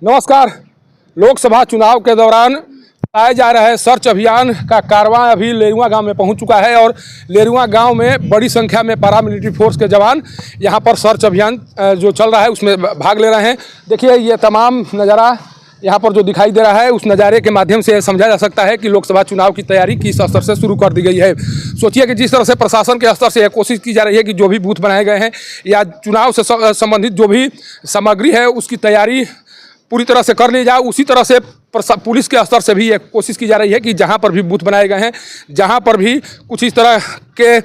नमस्कार। लोकसभा चुनाव के दौरान चलाए जा रहे सर्च अभियान का कारवां अभी लेरुआ गांव में पहुंच चुका है और लेरुआ गांव में बड़ी संख्या में पैरामिलिट्री फोर्स के जवान यहां पर सर्च अभियान जो चल रहा है उसमें भाग ले रहे हैं। देखिए ये तमाम नज़ारा यहाँ पर जो दिखाई दे रहा है उस नज़ारे के माध्यम से समझा जा सकता है कि लोकसभा चुनाव की तैयारी किस स्तर से शुरू कर दी गई है। सोचिए कि जिस तरह से प्रशासन के स्तर से यह कोशिश की जा रही है कि जो भी बूथ बनाए गए हैं या चुनाव से संबंधित जो भी सामग्री है उसकी तैयारी पूरी तरह से कर ली जाए, उसी तरह से पुलिस के स्तर से भी ये कोशिश की जा रही है कि जहां पर भी बूथ बनाए गए हैं, जहां पर भी कुछ इस तरह के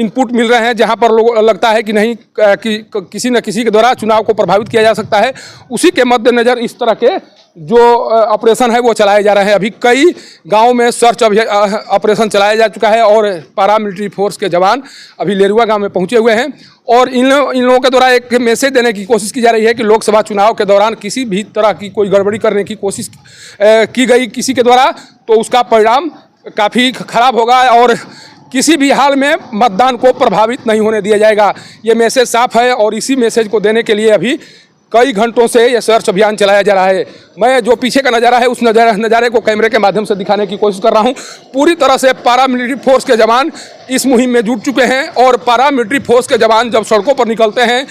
इनपुट मिल रहे हैं, जहां पर लोगों लगता है कि नहीं कि किसी न किसी के द्वारा चुनाव को प्रभावित किया जा सकता है, उसी के मद्देनज़र इस तरह के जो ऑपरेशन है वो चलाए जा रहे हैं। अभी कई गाँव में सर्च ऑपरेशन चलाया जा चुका है और पैरामिलिट्री फोर्स के जवान अभी लेरुआ गाँव में पहुँचे हुए हैं और इन लोगों के द्वारा एक मैसेज देने की कोशिश की जा रही है कि लोकसभा चुनाव के दौरान किसी भी तरह की कोई गड़बड़ी करने की कोशिश की गई किसी के द्वारा तो उसका परिणाम काफ़ी खराब होगा और किसी भी हाल में मतदान को प्रभावित नहीं होने दिया जाएगा। ये मैसेज साफ है और इसी मैसेज को देने के लिए अभी कई घंटों से ये सर्च अभियान चलाया जा रहा है। मैं जो पीछे का नज़ारा है उस नज़ारे को कैमरे के माध्यम से दिखाने की कोशिश कर रहा हूँ। पूरी तरह से पैरामिलिट्री फोर्स के जवान इस मुहिम में जुट चुके हैं और पैरामिलिट्री फोर्स के जवान जब सड़कों पर निकलते हैं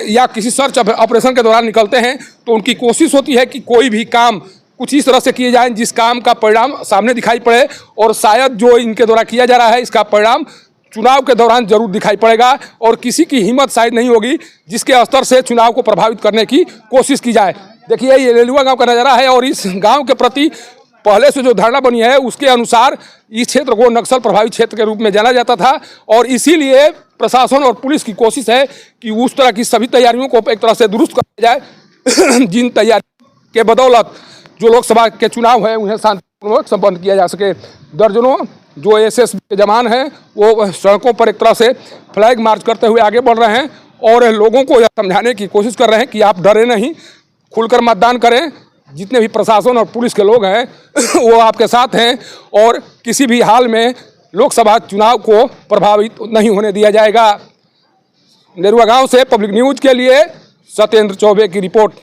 या किसी सर्च ऑपरेशन के दौरान निकलते हैं तो उनकी कोशिश होती है कि कोई भी काम कुछ इस तरह से किए जाएँ जिस काम का परिणाम सामने दिखाई पड़े और शायद जो इनके द्वारा किया जा रहा है इसका परिणाम चुनाव के दौरान जरूर दिखाई पड़ेगा और किसी की हिम्मत शायद नहीं होगी जिसके स्तर से चुनाव को प्रभावित करने की कोशिश की जाए। देखिए ये लेरुआ गांव का नज़ारा है और इस गांव के प्रति पहले से जो धारणा बनी है उसके अनुसार इस क्षेत्र को नक्सल प्रभावित क्षेत्र के रूप में जाना जाता था और इसीलिए प्रशासन और पुलिस की कोशिश है कि उस तरह की सभी तैयारियों को एक तरह से दुरुस्त कर दिया जाए जिन तैयारियों के बदौलत जो लोकसभा के चुनाव है उन्हें शांतिपूर्वक संपन्न किया जा सके। दर्जनों जो एसएसबी के जवान हैं वो सड़कों पर एक तरह से फ्लैग मार्च करते हुए आगे बढ़ रहे हैं और लोगों को यह समझाने की कोशिश कर रहे हैं कि आप डरे नहीं, खुलकर मतदान करें। जितने भी प्रशासन और पुलिस के लोग हैं वो आपके साथ हैं और किसी भी हाल में लोकसभा चुनाव को प्रभावित नहीं होने दिया जाएगा। लेरुआ गांव से पब्लिक न्यूज़ के लिए सत्येंद्र चौबे की रिपोर्ट।